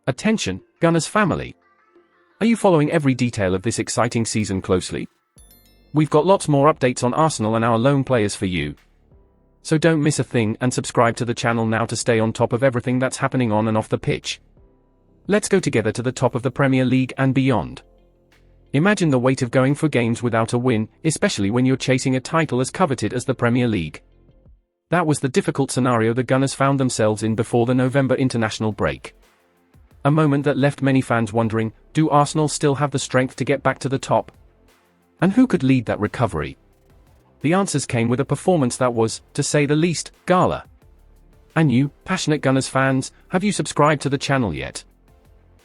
Attention, Gunners family! Are you following every detail of this exciting season closely? We've got lots more updates on Arsenal and our loan players for you. So don't miss a thing and subscribe to the channel now to stay on top of everything that's happening on and off the pitch. Let's go together to the top of the Premier League and beyond. Imagine the weight of going for games without a win, especially when you're chasing a title as coveted as the Premier League. That was the difficult scenario the Gunners found themselves in before the November international break. A moment that left many fans wondering, do Arsenal still have the strength to get back to the top? And who could lead that recovery? The answers came with a performance that was, to say the least, gala. And you, passionate Gunners fans, have you subscribed to the channel yet?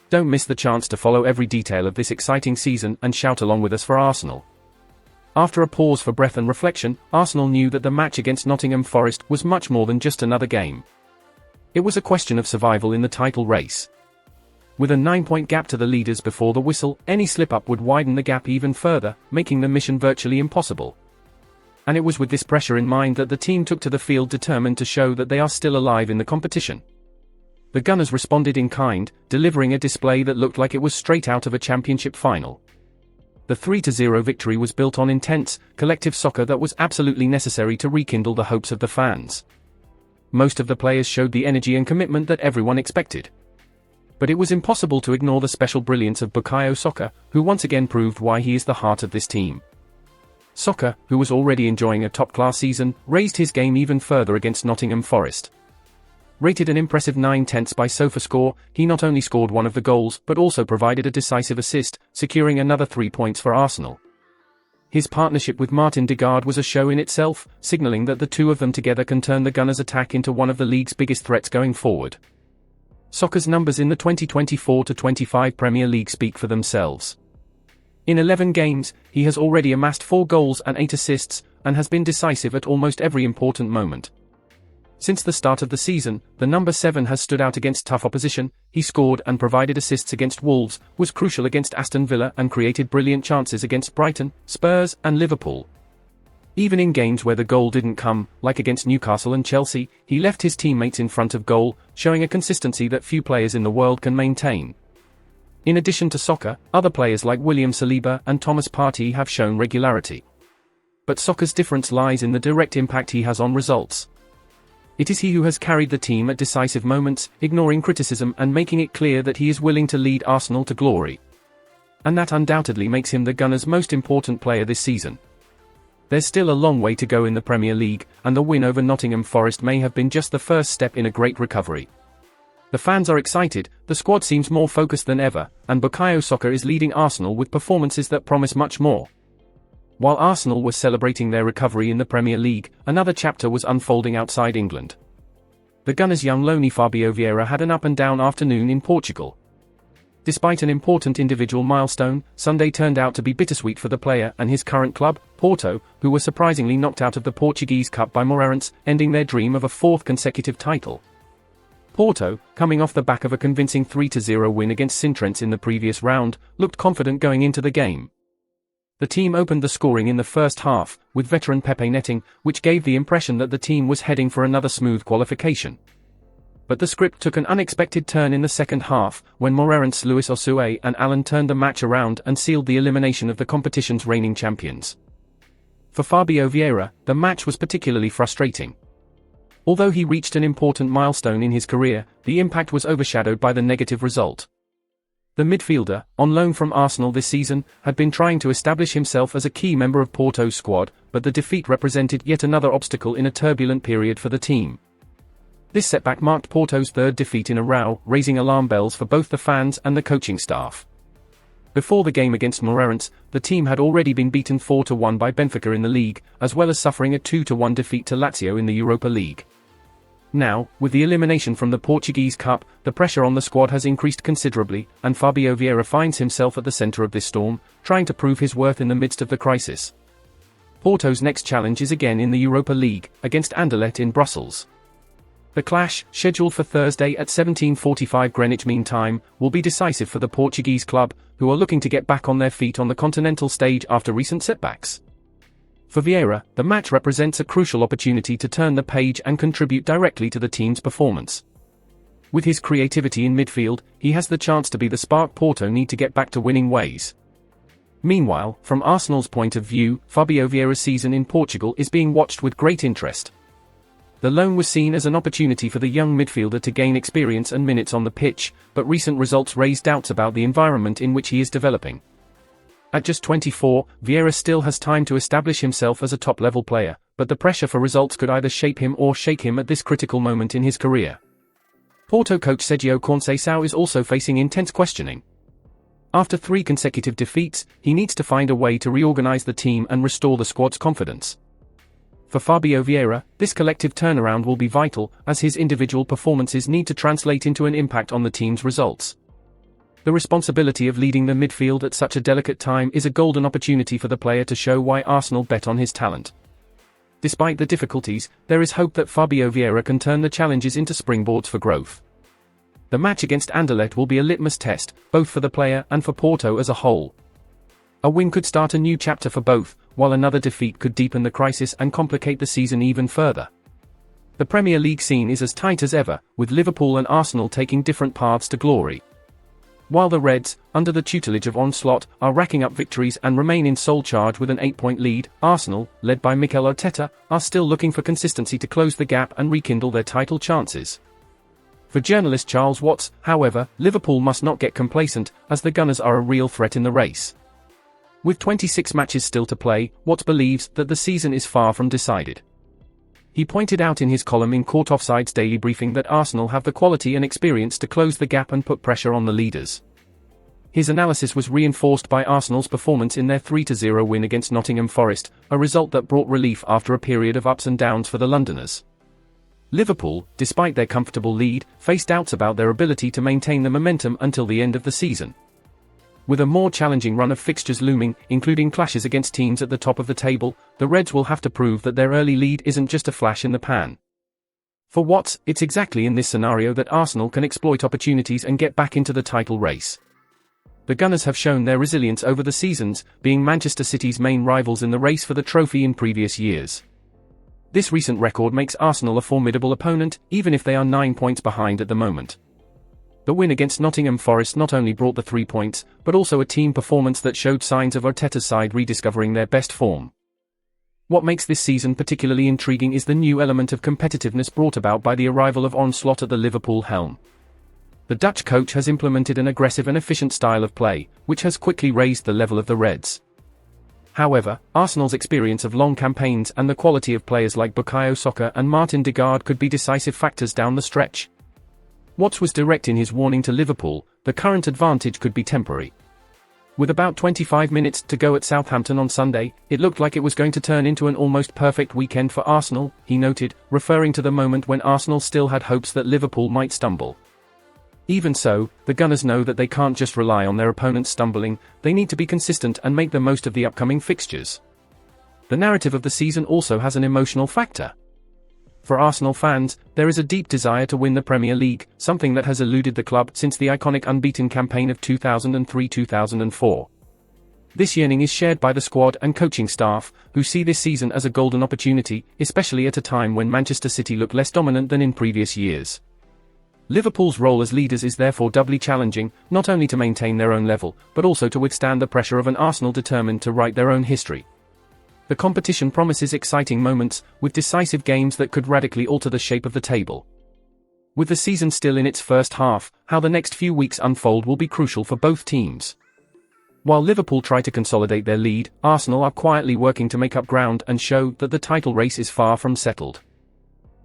Don't miss the chance to follow every detail of this exciting season and shout along with us for Arsenal. After a pause for breath and reflection, Arsenal knew that the match against Nottingham Forest was much more than just another game. It was a question of survival in the title race. With a 9-point gap to the leaders before the whistle, any slip-up would widen the gap even further, making the mission virtually impossible. And it was with this pressure in mind that the team took to the field determined to show that they are still alive in the competition. The Gunners responded in kind, delivering a display that looked like it was straight out of a championship final. The 3-0 victory was built on intense, collective soccer that was absolutely necessary to rekindle the hopes of the fans. Most of the players showed the energy and commitment that everyone expected. But it was impossible to ignore the special brilliance of Bukayo Saka, who once again proved why he is the heart of this team. Saka, who was already enjoying a top-class season, raised his game even further against Nottingham Forest. Rated an impressive 9/10 by SofaScore, he not only scored one of the goals but also provided a decisive assist, securing another 3 points for Arsenal. His partnership with Martin Degaard was a show in itself, signalling that the two of them together can turn the Gunners' attack into one of the league's biggest threats going forward. Saka's numbers in the 2024-25 Premier League speak for themselves. In 11 games, he has already amassed 4 goals and 8 assists, and has been decisive at almost every important moment. Since the start of the season, the number 7 has stood out against tough opposition, he scored and provided assists against Wolves, was crucial against Aston Villa and created brilliant chances against Brighton, Spurs and Liverpool. Even in games where the goal didn't come, like against Newcastle and Chelsea, he left his teammates in front of goal, showing a consistency that few players in the world can maintain. In addition to Saka, other players like William Saliba and Thomas Partey have shown regularity. But Saka's difference lies in the direct impact he has on results. It is he who has carried the team at decisive moments, ignoring criticism and making it clear that he is willing to lead Arsenal to glory. And that undoubtedly makes him the Gunners' most important player this season. There's still a long way to go in the Premier League, and the win over Nottingham Forest may have been just the first step in a great recovery. The fans are excited, the squad seems more focused than ever, and Bukayo Saka is leading Arsenal with performances that promise much more. While Arsenal were celebrating their recovery in the Premier League, another chapter was unfolding outside England. The Gunners' young loanee Fabio Vieira had an up-and-down afternoon in Portugal. Despite an important individual milestone, Sunday turned out to be bittersweet for the player and his current club, Porto, who were surprisingly knocked out of the Portuguese Cup by Moreirense, ending their dream of a 4th consecutive title. Porto, coming off the back of a convincing 3-0 win against Sintrense in the previous round, looked confident going into the game. The team opened the scoring in the first half, with veteran Pepe netting, which gave the impression that the team was heading for another smooth qualification. But the script took an unexpected turn in the second half, when Moreirense Luis Osue and Allen turned the match around and sealed the elimination of the competition's reigning champions. For Fabio Vieira, the match was particularly frustrating. Although he reached an important milestone in his career, the impact was overshadowed by the negative result. The midfielder, on loan from Arsenal this season, had been trying to establish himself as a key member of Porto's squad, but the defeat represented yet another obstacle in a turbulent period for the team. This setback marked Porto's 3rd defeat in a row, raising alarm bells for both the fans and the coaching staff. Before the game against Moreirense, the team had already been beaten 4-1 by Benfica in the league, as well as suffering a 2-1 defeat to Lazio in the Europa League. Now, with the elimination from the Portuguese Cup, the pressure on the squad has increased considerably, and Fabio Vieira finds himself at the centre of this storm, trying to prove his worth in the midst of the crisis. Porto's next challenge is again in the Europa League, against Anderlecht in Brussels. The clash, scheduled for Thursday at 17:45 Greenwich Mean Time, will be decisive for the Portuguese club, who are looking to get back on their feet on the continental stage after recent setbacks. For Vieira, the match represents a crucial opportunity to turn the page and contribute directly to the team's performance. With his creativity in midfield, he has the chance to be the spark Porto need to get back to winning ways. Meanwhile, from Arsenal's point of view, Fabio Vieira's season in Portugal is being watched with great interest. The loan was seen as an opportunity for the young midfielder to gain experience and minutes on the pitch, but recent results raise doubts about the environment in which he is developing. At just 24, Vieira still has time to establish himself as a top-level player, but the pressure for results could either shape him or shake him at this critical moment in his career. Porto coach Sergio Conceição is also facing intense questioning. After 3 consecutive defeats, he needs to find a way to reorganize the team and restore the squad's confidence. For Fabio Vieira, this collective turnaround will be vital, as his individual performances need to translate into an impact on the team's results. The responsibility of leading the midfield at such a delicate time is a golden opportunity for the player to show why Arsenal bet on his talent. Despite the difficulties, there is hope that Fabio Vieira can turn the challenges into springboards for growth. The match against Anderlecht will be a litmus test, both for the player and for Porto as a whole. A win could start a new chapter for both, while another defeat could deepen the crisis and complicate the season even further. The Premier League scene is as tight as ever, with Liverpool and Arsenal taking different paths to glory. While the Reds, under the tutelage of Onslaught, are racking up victories and remain in sole charge with an 8-point lead, Arsenal, led by Mikel Arteta, are still looking for consistency to close the gap and rekindle their title chances. For journalist Charles Watts, however, Liverpool must not get complacent, as the Gunners are a real threat in the race. With 26 matches still to play, Watts believes that the season is far from decided. He pointed out in his column in Court Offside's daily briefing that Arsenal have the quality and experience to close the gap and put pressure on the leaders. His analysis was reinforced by Arsenal's performance in their 3-0 win against Nottingham Forest, a result that brought relief after a period of ups and downs for the Londoners. Liverpool, despite their comfortable lead, faced doubts about their ability to maintain the momentum until the end of the season. With a more challenging run of fixtures looming, including clashes against teams at the top of the table, the Reds will have to prove that their early lead isn't just a flash in the pan. For Watts, it's exactly in this scenario that Arsenal can exploit opportunities and get back into the title race. The Gunners have shown their resilience over the seasons, being Manchester City's main rivals in the race for the trophy in previous years. This recent record makes Arsenal a formidable opponent, even if they are 9 points behind at the moment. The win against Nottingham Forest not only brought the 3 points, but also a team performance that showed signs of Arteta's side rediscovering their best form. What makes this season particularly intriguing is the new element of competitiveness brought about by the arrival of Onslaught at the Liverpool helm. The Dutch coach has implemented an aggressive and efficient style of play, which has quickly raised the level of the Reds. However, Arsenal's experience of long campaigns and the quality of players like Bukayo Saka and Martin Degaard could be decisive factors down the stretch. Watts was direct in his warning to Liverpool: the current advantage could be temporary. With about 25 minutes to go at Southampton on Sunday, it looked like it was going to turn into an almost perfect weekend for Arsenal, he noted, referring to the moment when Arsenal still had hopes that Liverpool might stumble. Even so, the Gunners know that they can't just rely on their opponents stumbling, they need to be consistent and make the most of the upcoming fixtures. The narrative of the season also has an emotional factor. For Arsenal fans, there is a deep desire to win the Premier League, something that has eluded the club since the iconic unbeaten campaign of 2003-2004. This yearning is shared by the squad and coaching staff, who see this season as a golden opportunity, especially at a time when Manchester City look less dominant than in previous years. Liverpool's role as leaders is therefore doubly challenging, not only to maintain their own level, but also to withstand the pressure of an Arsenal determined to write their own history. The competition promises exciting moments, with decisive games that could radically alter the shape of the table. With the season still in its first half, how the next few weeks unfold will be crucial for both teams. While Liverpool try to consolidate their lead, Arsenal are quietly working to make up ground and show that the title race is far from settled.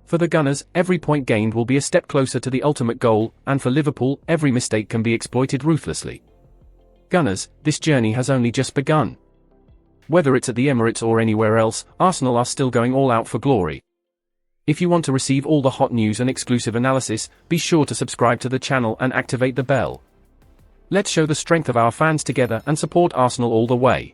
For the Gunners, every point gained will be a step closer to the ultimate goal, and for Liverpool, every mistake can be exploited ruthlessly. Gunners, this journey has only just begun. Whether it's at the Emirates or anywhere else, Arsenal are still going all out for glory. If you want to receive all the hot news and exclusive analysis, be sure to subscribe to the channel and activate the bell. Let's show the strength of our fans together and support Arsenal all the way.